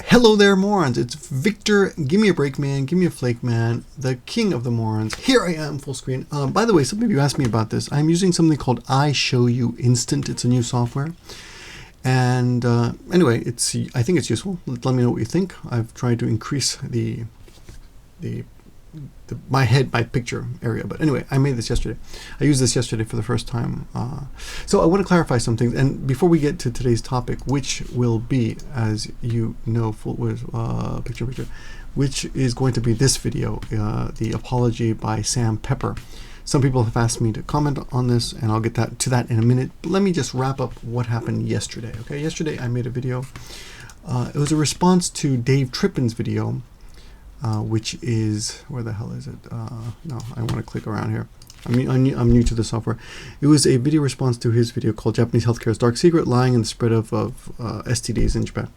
Hello there, morons. It's Victor. Give me a break, man. Give me a flake, man. The king of the morons. Here I am, full screen. By the way, some of you asked me about this. I'm using something called I Show You Instant. It's a new software. And anyway, I think it's useful. Let me know what you think. I've tried to increase my picture area. But anyway, I made this yesterday. I used this yesterday for the first time. So I want to clarify some things. And before we get to today's topic, which will be, as you know, which is going to be this video, the apology by Sam Pepper. Some people have asked me to comment on this, and I'll get to that in a minute. But let me just wrap up what happened yesterday. Okay, yesterday I made a video. It was a response to Dave Trippin's video, which is, where the hell is it? No, I want to click around here. I'm new to the software. It was a video response to his video called Japanese Healthcare's Dark Secret, Lying and the Spread of STDs in Japan.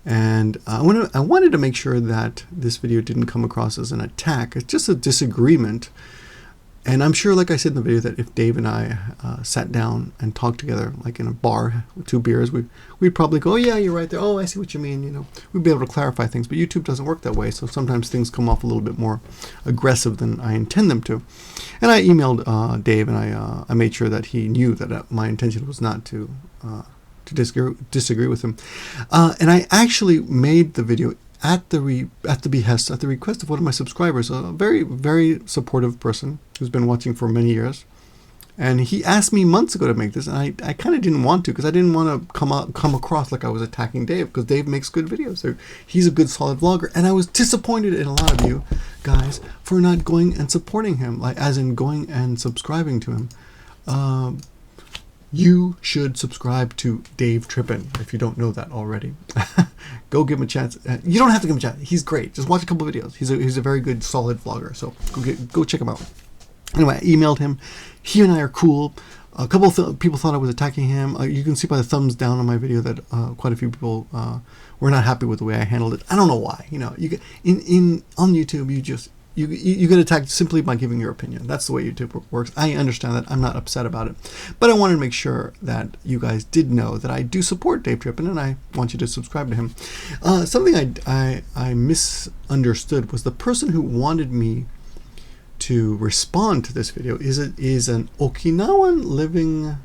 And I wanted to make sure that this video didn't come across as an attack. It's just a disagreement. And I'm sure, like I said in the video, that if Dave and I sat down and talked together, like in a bar with 2 beers, we'd probably go, oh yeah, you're right there. Oh, I see what you mean. You know, we'd be able to clarify things. But YouTube doesn't work that way. So sometimes things come off a little bit more aggressive than I intend them to. And I emailed Dave, and I made sure that he knew that my intention was not to disagree with him. And I actually made the video at the request of one of my subscribers, a very, very supportive person who's been watching for many years. And he asked me months ago to make this, and I kind of didn't want to, because I didn't want to come across like I was attacking Dave, because Dave makes good videos. So he's a good, solid vlogger, and I was disappointed in a lot of you guys for not going and supporting him, like as in going and subscribing to him. You should subscribe to Dave Trippin if you don't know that already. Go give him a chance. You don't have to give him a chance. He's great. Just watch a couple of videos. He's a very good, solid vlogger. So go check him out. Anyway, I emailed him. He and I are cool. A couple of people thought I was attacking him. You can see by the thumbs down on my video that quite a few people were not happy with the way I handled it. I don't know why. You know, on YouTube, you get attacked simply by giving your opinion. That's the way YouTube works. I understand that. I'm not upset about it. But I wanted to make sure that you guys did know that I do support Dave Trippin, and I want you to subscribe to him. Something I misunderstood was the person who wanted me to respond to this video is an Okinawan living...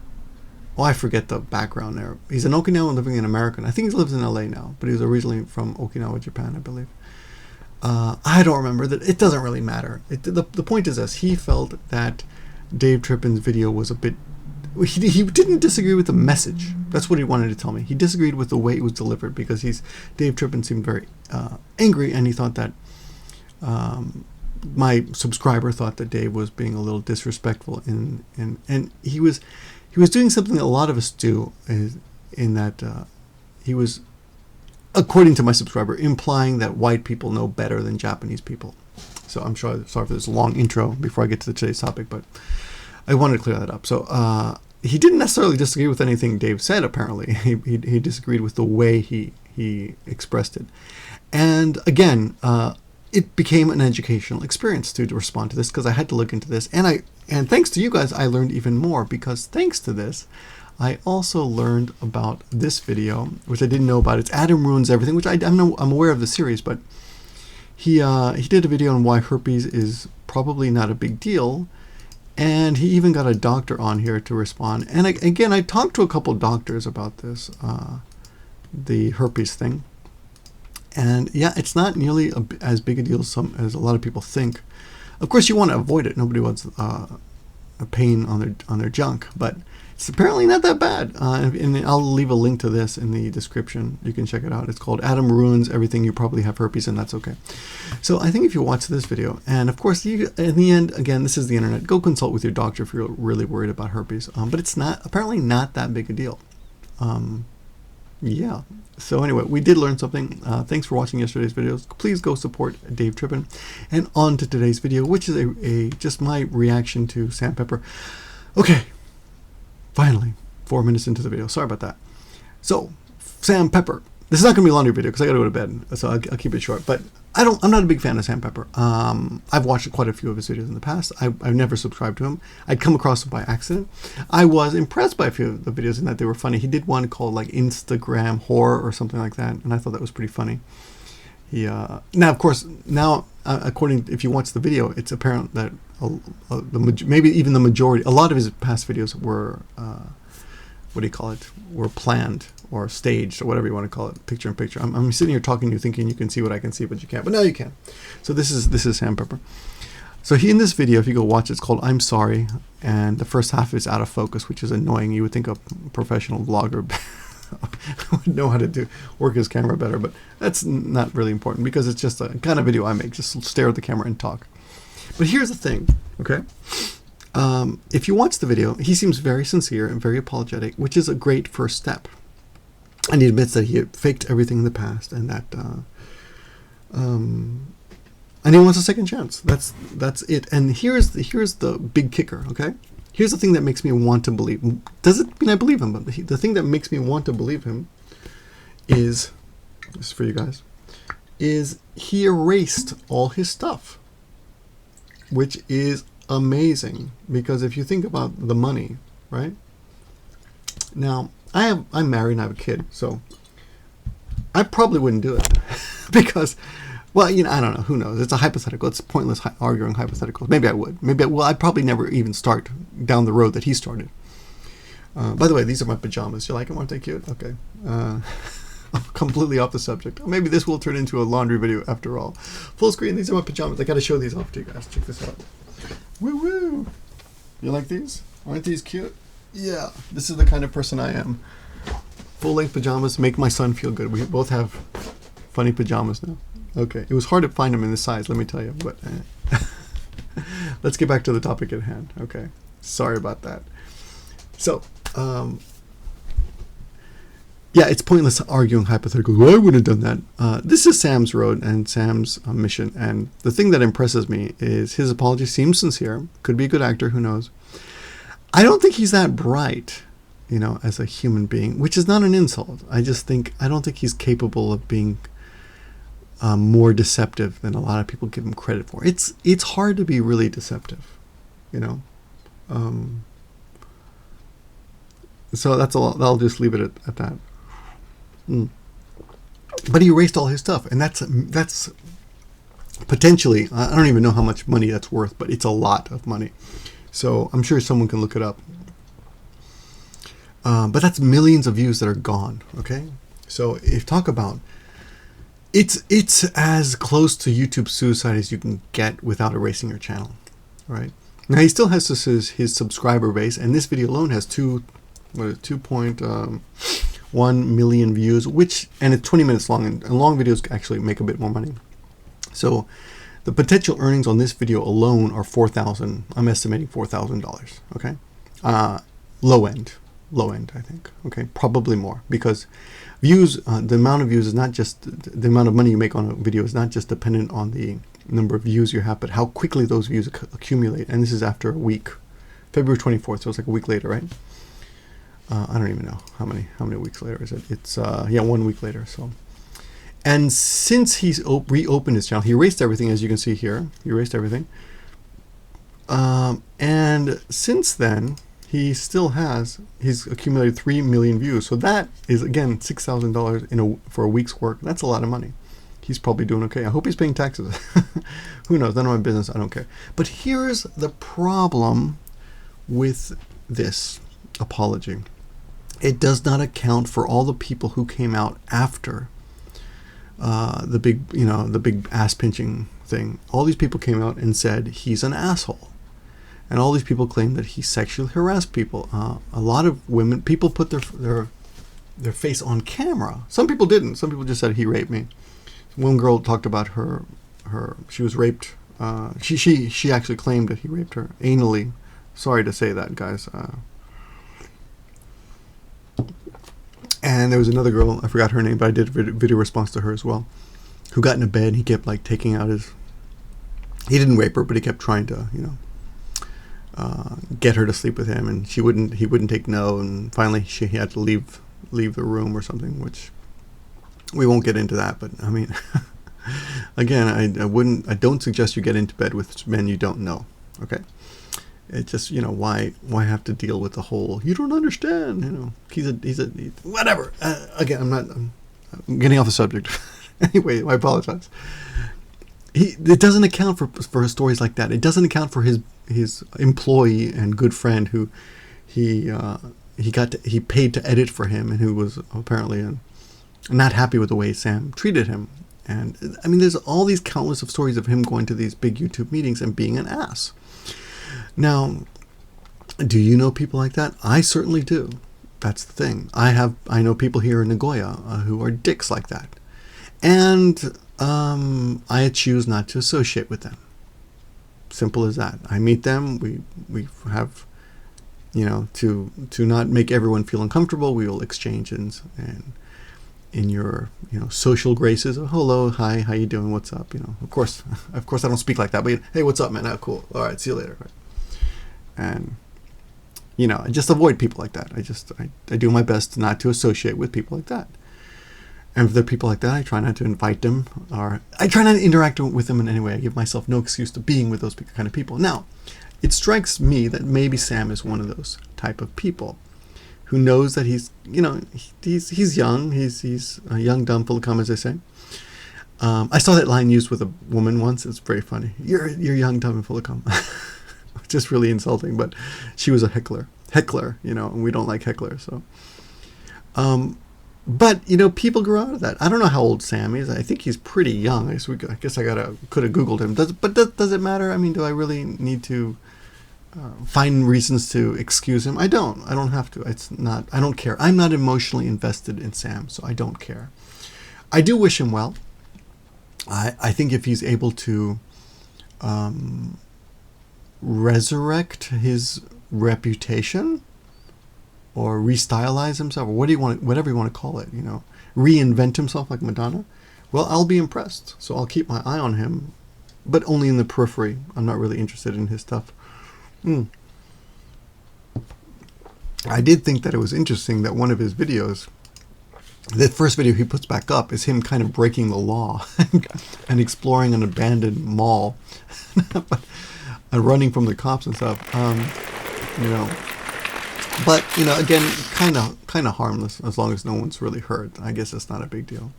Oh, I forget the background there. He's an Okinawan living in America. I think he lives in LA now, but he was originally from Okinawa, Japan, I believe. I don't remember that. It doesn't really matter. The point is this: he felt that Dave Trippin's video was a bit. He didn't disagree with the message. That's what he wanted to tell me. He disagreed with the way it was delivered, because Dave Trippin seemed very angry, and he thought that my subscriber thought that Dave was being a little disrespectful, and he was doing something that a lot of us do, in that he was, according to my subscriber, implying that white people know better than Japanese people. So I'm sorry for this long intro before I get to today's topic, but I wanted to clear that up. So he didn't necessarily disagree with anything Dave said, apparently. He disagreed with the way he expressed it. And again, it became an educational experience to respond to this, because I had to look into this. And thanks to you guys, I learned even more, because thanks to this, I also learned about this video, which I didn't know about. It's Adam Ruins Everything, which I'm aware of the series, but he did a video on why herpes is probably not a big deal, and he even got a doctor on here to respond. And I talked to a couple doctors about this, the herpes thing, and yeah, it's not nearly as big a deal as a lot of people think. Of course, you want to avoid it. Nobody wants a pain on their junk, but it's apparently not that bad. And I'll leave a link to this in the description. You can check it out. It's called Adam Ruins Everything. You probably have herpes, and that's okay. So I think if you watch this video, and of course, in the end, again, this is the internet. Go consult with your doctor if you're really worried about herpes. But it's apparently not that big a deal. Yeah. So anyway, we did learn something. Thanks for watching yesterday's videos. Please go support Dave Trippin. And on to today's video, which is just my reaction to Sam Pepper. Okay. Finally, 4 minutes into the video. Sorry about that. So, Sam Pepper. This is not going to be a laundry video because I got to go to bed, so I'll keep it short. But I'm not a big fan of Sam Pepper. I've watched quite a few of his videos in the past. I've never subscribed to him. I'd come across him by accident. I was impressed by a few of the videos in that they were funny. He did one called like Instagram Horror or something like that, and I thought that was pretty funny. Now, of course, according, if you watch the video, it's apparent that maybe even the majority, a lot of his past videos were, were planned or staged or whatever you want to call it, picture in picture. I'm sitting here talking to you thinking you can see what I can see, but you can't. But now you can. So this is Sam Pepper. So in this video, if you go watch it, it's called I'm Sorry, and the first half is out of focus, which is annoying. You would think a professional vlogger would know how to work his camera better, but that's not really important because it's just a kind of video I make, just stare at the camera and talk. But here's the thing, okay? If you watch the video, he seems very sincere and very apologetic, which is a great first step. And he admits that he had faked everything in the past, and that and he wants a second chance. That's it. And here's the big kicker, okay? Here's the thing that makes me want to believe. Doesn't mean I believe him, but the thing that makes me want to believe him is, this is for you guys, is he erased all his stuff, which is amazing. Because if you think about the money, right? Now, I'm married and I have a kid, so I probably wouldn't do it because, well, you know, I don't know. Who knows? It's a hypothetical. It's pointless arguing hypotheticals. Maybe I would. I'd probably never even start down the road that he started. By the way, these are my pajamas. You like them? Aren't they cute? Okay. Completely off the subject. Maybe this will turn into a laundry video after all. Full screen. These are my pajamas. I got to show these off to you guys. Check this out. Woo woo. You like these? Aren't these cute? Yeah. This is the kind of person I am. Full-length pajamas make my son feel good. We both have funny pajamas now. Okay, it was hard to find them in this size, let me tell you, but let's get back to the topic at hand. Okay, sorry about that. So, yeah, it's pointless arguing hypotheticals. Well, I wouldn't have done that. This is Sam's road and Sam's mission, and the thing that impresses me is his apology seems sincere. Could be a good actor, who knows. I don't think he's that bright, you know, as a human being, which is not an insult. I don't think he's capable of being more deceptive than a lot of people give him credit for. It's hard to be really deceptive, you know. So that's a lot. I'll just leave it at that. But he erased all his stuff, and that's potentially, I don't even know how much money that's worth, but it's a lot of money. So I'm sure someone can look it up. But that's millions of views that are gone. Okay, so if talk about. It's as close to YouTube suicide as you can get without erasing your channel, right? Now he still has his subscriber base, and this video alone has 2.1 million views, and it's 20 minutes long, and long videos actually make a bit more money. So the potential earnings on this video alone are $4,000. I'm estimating $4,000. Okay, low end, I think. Okay, probably more because. Views, the amount of views is not just the amount of money you make on a video is not just dependent on the number of views you have, but how quickly those views accumulate. And this is after a week, February 24th, so it's like a week later, right? I don't even know how many weeks later is it. It's 1 week later. So, and since he's reopened his channel, he erased everything, as you can see here. He erased everything, and since then. He's accumulated 3 million views. So that is, again, $6,000 for a week's work. That's a lot of money. He's probably doing okay. I hope he's paying taxes. Who knows? None of my business. I don't care. But here's the problem with this apology. It does not account for all the people who came out after the big ass pinching thing. All these people came out and said he's an asshole. And all these people claim that he sexually harassed people. A lot of people put their face on camera. Some people didn't. Some people just said he raped me. One girl talked about she was raped. She actually claimed that he raped her anally. Sorry to say that, guys. And there was another girl, I forgot her name, but I did a video response to her as well, who got in a bed. He kept like taking out he didn't rape her, but he kept trying to, get her to sleep with him, and he wouldn't take no, and finally he had to leave the room or something, which we won't get into that, but I mean, again, I don't suggest you get into bed with men you don't know. Okay, it just, why have to deal with the whole you don't understand, he's whatever. Again, I'm getting off the subject. Anyway, I apologize. It doesn't account for stories like that. It doesn't account for his employee and good friend who he paid to edit for him, and who was apparently not happy with the way Sam treated him. And I mean, there's all these countless of stories of him going to these big YouTube meetings and being an ass. Now, do you know people like that? I certainly do. That's the thing. I know people here in Nagoya who are dicks like that, and I choose not to associate with them. Simple as that. I meet them. We have, to not make everyone feel uncomfortable, we will exchange in your social graces. Oh, hello, hi, how you doing? What's up? Of course I don't speak like that. But hey, what's up, man? Oh, cool. All right, see you later. And I just avoid people like that. I do my best not to associate with people like that. And if there are people like that, I try not to invite them, or I try not to interact with them in any way. I give myself no excuse to being with those kind of people. Now, it strikes me that maybe Sam is one of those type of people who knows that he's young. He's a young, dumb, full of cum, as they say. I saw that line used with a woman once. It's very funny. You're young, dumb, and full of cum. Just really insulting, but she was a heckler, and we don't like hecklers. So, but people grow out of that. I don't know how old Sam is. I think he's pretty young. I guess I could have Googled him. Does it matter? I mean, do I really need to find reasons to excuse him? I don't have to. I don't care. I'm not emotionally invested in Sam, so I don't care. I do wish him well. I think if he's able to resurrect his reputation, or restylize himself, or whatever you want to call it, reinvent himself like Madonna, well, I'll be impressed. So I'll keep my eye on him, but only in the periphery. I'm not really interested in his stuff. I did think that it was interesting that one of his videos, the first video he puts back up, is him kind of breaking the law and exploring an abandoned mall and running from the cops and stuff. But again, kind of harmless as long as no one's really hurt. I guess it's not a big deal.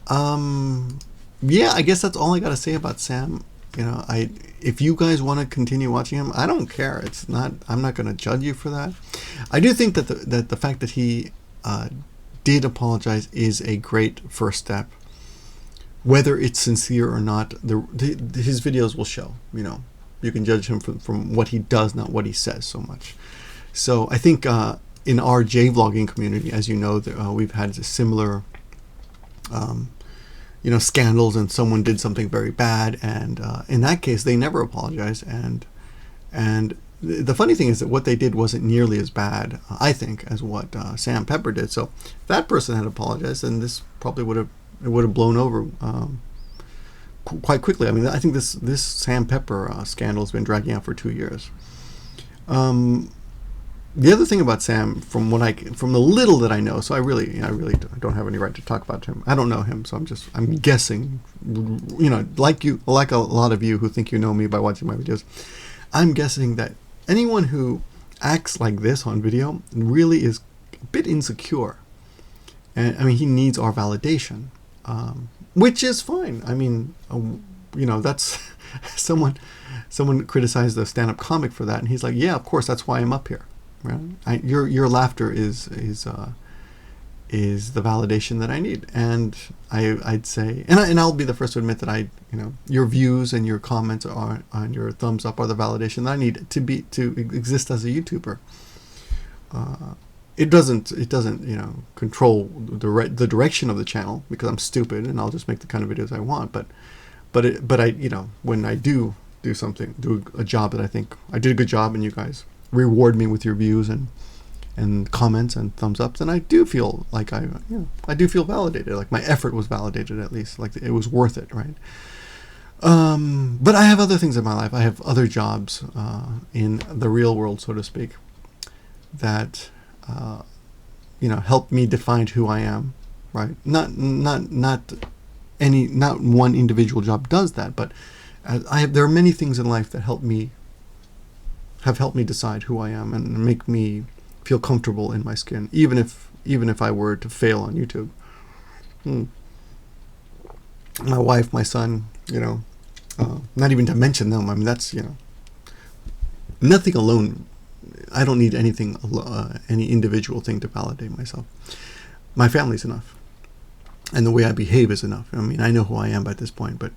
Yeah, I guess that's all I got to say about Sam. If you guys want to continue watching him, I don't care. I'm not going to judge you for that. I do think that the fact that he did apologize is a great first step. Whether it's sincere or not, his videos will show. You can judge him from what he does, not what he says so much. So I think in our J-vlogging community, as you know, we've had similar scandals, and someone did something very bad, and in that case they never apologized, and the funny thing is that what they did wasn't nearly as bad, I think, as what Sam Pepper did. So if that person had apologized, then this probably would have blown over quite quickly. I mean, I think this Sam Pepper scandal has been dragging out for 2 years. The other thing about Sam, from the little that I know, so I really don't have any right to talk about him. I don't know him, so I'm guessing. Like a lot of you who think you know me by watching my videos, I'm guessing that anyone who acts like this on video really is a bit insecure, and I mean, he needs our validation, which is fine. I mean, that's someone criticized the stand-up comic for that, and he's like, yeah, of course, that's why I'm up here. Right? Your laughter is the validation that I need, and I'd say, and I'll be the first to admit that your views and your comments on your thumbs up are the validation that I need to exist as a YouTuber. It doesn't control the direction of the channel, because I'm stupid and I'll just make the kind of videos I want. But I when I do a job that I think I did a good job, and you guys reward me with your views and comments and thumbs up, then I do feel like I do feel validated, like my effort was validated, at least, like it was worth it, right? But I have other things in my life. I have other jobs in the real world, so to speak, that help me define who I am, right? Not one individual job does that, but there are many things in life that have helped me decide who I am and make me feel comfortable in my skin, even if I were to fail on YouTube. My wife, my son, not even to mention them. I mean, that's, nothing alone. I don't need anything, any individual thing to validate myself. My family's enough. And the way I behave is enough. I mean, I know who I am by this point, but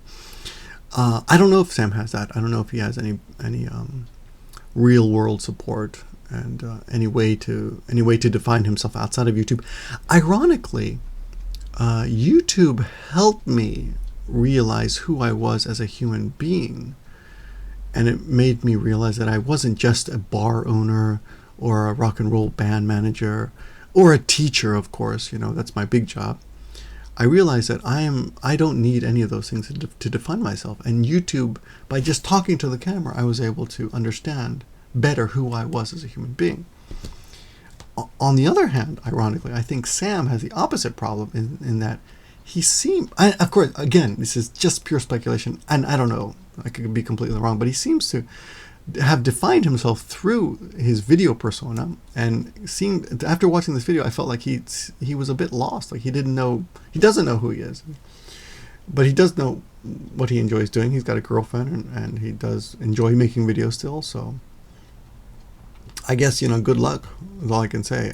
I don't know if Sam has that. I don't know if he has any real world support and any way to define himself outside of YouTube. Ironically, YouTube helped me realize who I was as a human being, and it made me realize that I wasn't just a bar owner or a rock and roll band manager or a teacher. Of course, that's my big job. I realized that I don't need any of those things to define myself. And YouTube, by just talking to the camera, I was able to understand better who I was as a human being. On the other hand, ironically, I think Sam has the opposite problem in that he seemed, of course, again, this is just pure speculation, and I don't know, I could be completely wrong, but he seems to have defined himself through his video persona, and after watching this video, I felt like he was a bit lost. Like he doesn't know who he is, but he does know what he enjoys doing. He's got a girlfriend, and he does enjoy making videos still. So I guess, good luck is all I can say.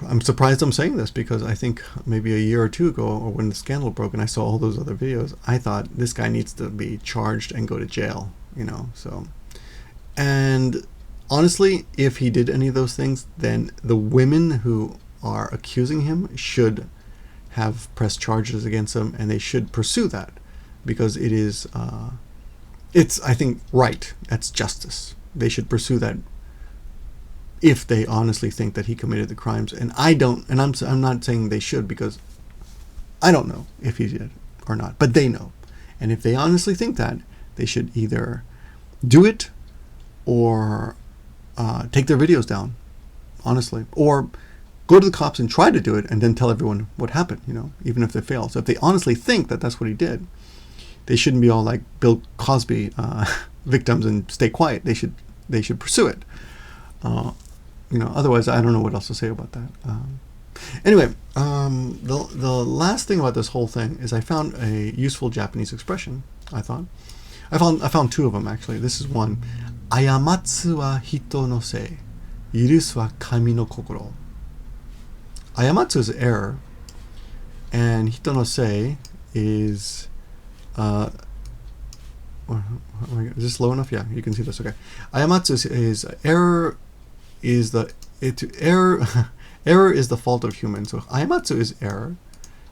I'm surprised I'm saying this because I think maybe a year or two ago, or when the scandal broke and I saw all those other videos, I thought this guy needs to be charged and go to jail, so. And honestly, if he did any of those things, then the women who are accusing him should have pressed charges against him, and they should pursue that because it is, it's, I think, right. That's justice. They should pursue that if they honestly think that he committed the crimes. And I don't, and I'm not saying they should, because I don't know if he did or not, but they know. And if they honestly think that, they should either do it or take their videos down, honestly, or go to the cops and try to do it and then tell everyone what happened, even if they fail. So if they honestly think that that's what he did, they shouldn't be all like Bill Cosby victims and stay quiet. They should pursue it. Otherwise, I don't know what else to say about that. Anyway, the last thing about this whole thing is I found a useful Japanese expression. I found two of them actually. This is one: Ayamatsu wa hito no sei, yurusu wa kami no kokoro. Ayamatsu is error, and hito no sei is is this low enough? Yeah, you can see this. Okay. Ayamatsu is error. Error is the fault of humans. So ayamatsu is error,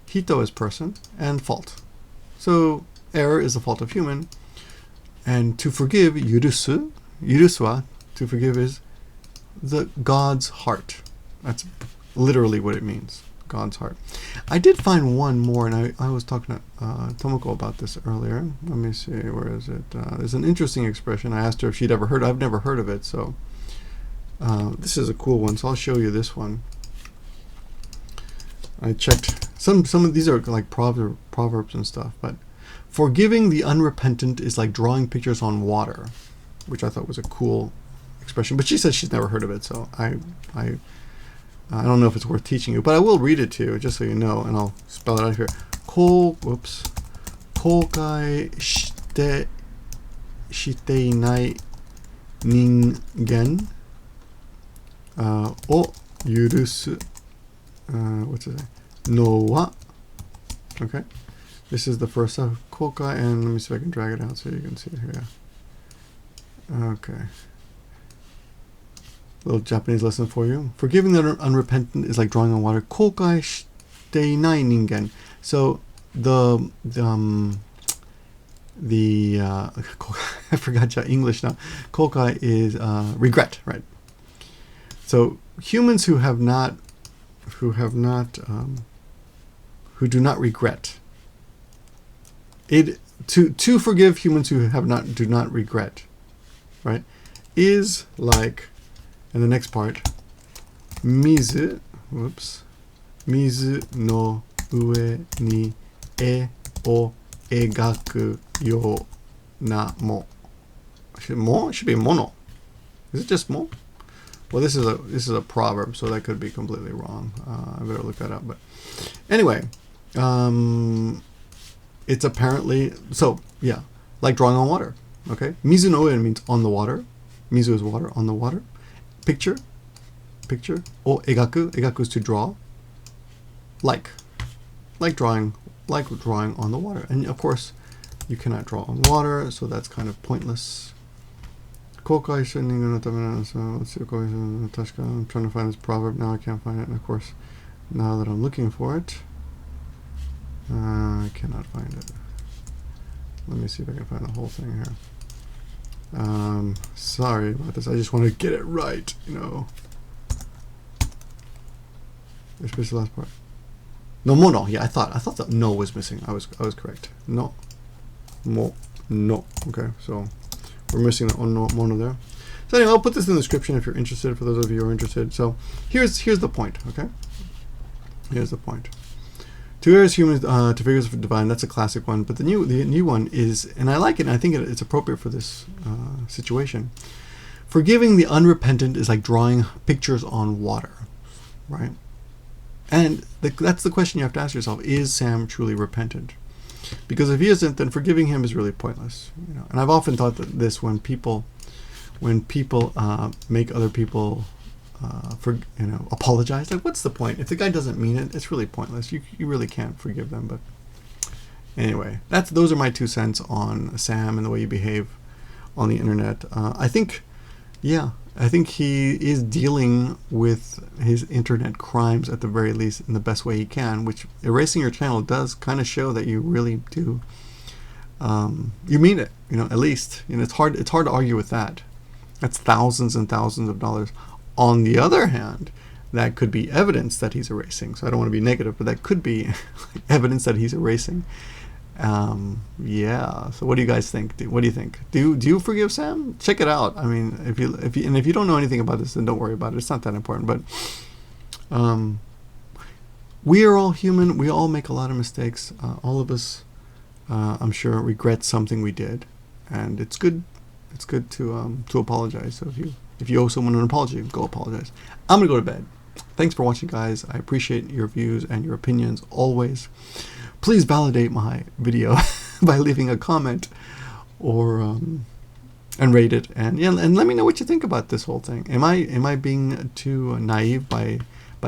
hito is person, and fault. So error is the fault of human, and to forgive, yurusu wa, to forgive is the God's heart. That's literally what it means, God's heart. I did find one more, and I was talking to Tomoko about this earlier. Let me see, where is it? There's an interesting expression. I asked her if she'd ever heard. I've never heard of it, so this is a cool one. So I'll show you this one. I checked some of these are like proverbs and stuff, but forgiving the unrepentant is like drawing pictures on water, which I thought was a cool expression. But she said she's never heard of it, so I don't know if it's worth teaching you, but I will read it to you just so you know, and I'll spell it out here. Koukai shiteinai ningen o yurusu no wa. Okay, this is the first stuff. Koukai, and let me see if I can drag it out so you can see it here. Okay. Little Japanese lesson for you. Forgiving the unrepentant is like drawing on water. Koukai shiteinai ningen. So the I forgot your English now. Koukai is regret, right? So humans who do not regret. To forgive humans who do not regret, right, is like, and the next part, mizu, 水の上に絵を描くようなも。Mo should be mono. Is it just mo? Well, this is a proverb, so that could be completely wrong. I better look that up. But anyway, it's apparently so. Yeah, like drawing on water. Okay, mizu no ue means on the water. Mizu is water, on the water. Picture. O egaku is to draw. Like drawing on the water. And of course, you cannot draw on water, so that's kind of pointless. Koukaiしていない人間のためなのさ、確か I'm trying to find this proverb now. I can't find it. And of course, now that I'm looking for it, I cannot find it. Let me see if I can find the whole thing here. Sorry about this. I just want to get it right, you know. Especially the last part. No mono. Yeah, I thought that no was missing. I was correct. No. No. Okay, so we're missing the mono there. So anyway, I'll put this in the description if you're interested, for those of you who are interested. So here's the point, okay? Here's the point. To err as humans, to figures of divine, that's a classic one. But the new one is, and I like it, and I think it's appropriate for this situation. Forgiving the unrepentant is like drawing pictures on water, right? And that's the question you have to ask yourself: is Sam truly repentant? Because if he isn't, then forgiving him is really pointless. You know, and I've often thought that this when people make other people apologize. Like, what's the point? If the guy doesn't mean it, it's really pointless. You really can't forgive them. But anyway, those are my 2 cents on Sam and the way you behave on the internet. I think he is dealing with his internet crimes at the very least in the best way he can, which erasing your channel does kind of show that you really do. You mean it, at least. It's hard to argue with that. That's thousands and thousands of dollars. On the other hand, that could be evidence that he's erasing. So I don't want to be negative, but that could be evidence that he's erasing. Yeah. So what do you guys think? What do you think? Do you forgive Sam? Check it out. I mean, if you don't know anything about this, then don't worry about it. It's not that important. But we are all human. We all make a lot of mistakes. All of us, I'm sure, regret something we did, and it's good. It's good to apologize. So if you owe someone an apology, go apologize. I'm gonna go to bed. Thanks for watching, guys. I appreciate your views and your opinions always. Please validate my video by leaving a comment or and rate it, and let me know what you think about this whole thing. Am I being too naive by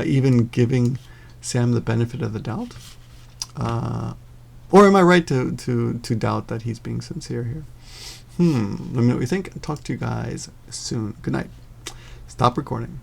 even giving Sam the benefit of the doubt, or am I right to doubt that he's being sincere here? Let me know what you think. Talk to you guys soon. Good night. Stop recording.